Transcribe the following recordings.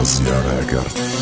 Azia Record.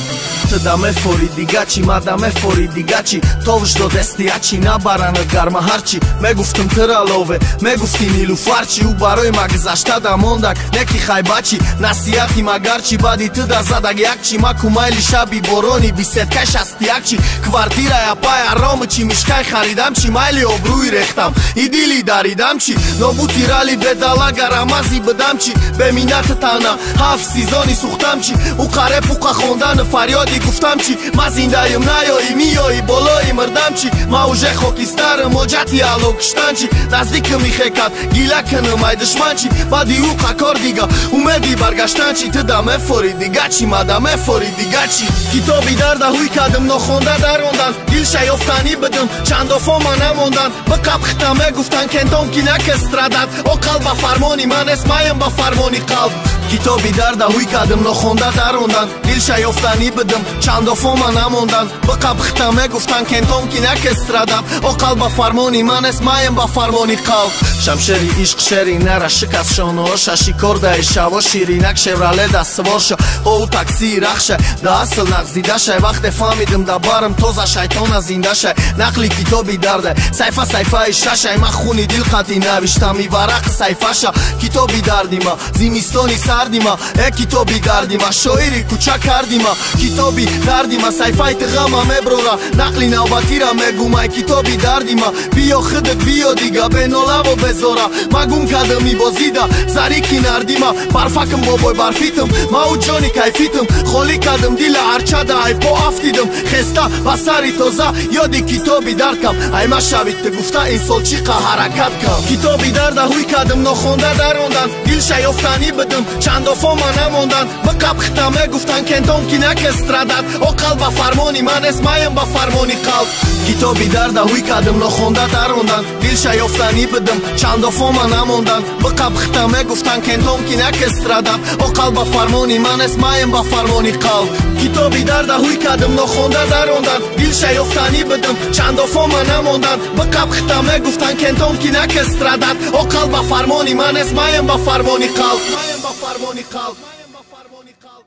Të da me fori digaci, ma da me fori digaci Tovsh do destiaci, na baranët garma harqi Me guftëm të ralove, me guftini lufarqi U baroj ma gëzashta da mondak, neki hajbaci Nasiati ma garqi, badi të da zadag jakqi Ma kumajli shabi boroni, biset kaj shastiakqi Kvartira ja paja romë qi mishkaj haridamqi Majli obru i rehtam, idili daridamqi No butirali bedala garamazi bëdamqi Be minatë tana, haf sizoni suhtamqi U kare puka honda në farjodi گفتم چی ما زنده‌ایم نیایی میایی بالایی مردم چی ما اوژه خاکسترم و جتی علو کشتن چی نزدیک میخه کد گیله کنم ای دشمن چی بعدی او قکار دیگه اومدی برگشتن چی تو دمه فوری دیگه چی ما دمه فوری دیگه چی کتابی درده هوی کدم نخونده دروندن دیل شیافتنی بدم چند دفعه ما نموندن به قب ختمه گفتن کندم کی نکستردد او قلب فرمانی من اسمایم با فرمانی قلب کتابی درده هوی کدم نخونده دروندن دیل شیافتنی بدم چند دفعه ما نموندن به قب ختمه گفتن کندم کی نکستردد او قلب فرمانی من اسمایم با فرمانی قلب شمشری عشق شری نره شکست شانه ششی کرده شوا شیرینک شوراله دست سوارشه او تاکسی رخشه ده اصل نقزیده شه وقت فهمیدم ده بارم توزه شیطان زنده شه نقلی کتابی درده صیفه صیفه ششه من خونی دل خطی نوشتم ای ورق صیفه شه کتابی دردی ما زمستانی سردی ما کتابی دردی ما شاعری کوچک کردی ما کتابی دردی ما صیفه تغمه مبرورا نقلی نوبتی را مگو ما کتابی دردی ما بیا خودت بیا دیگه به نولم و بزارا ما گم کردم ای بازیده زری کنردی ما برفکم بابای برفیتم ما او جانی کیفیتم خالی کردم دیل هرچه ده ای پا افتیدم خسته و سری تازه یادی کتابی درکم ای ما شوید گفته این سال چی حرکت کم کتابی درده هوی کردم نخونده دروندن دیل شیافتنی بدم چند دفعه ما نموندن به قب ختمه گفتن کندم کی نکستردد او قلب فرمانی من اسمایم با فرمانی قلب کتابی درده هوی کردم نخونده دروندن دیل شیافتنی بدم چند دفعه ما نموندن به قب ختمه گفتن کندم کی نکستردد او قلب فرمانی من اسمایم با فرمانی قلب کتابی درده هوی کردم نخونده دروندن دیل شیافتنی بدم چند دفعه ما نموندن به قب ختمه گفتن کندم کی نکستردد او قلب فرمانی من اسمایم با فرمانی قلب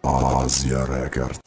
Azia Record.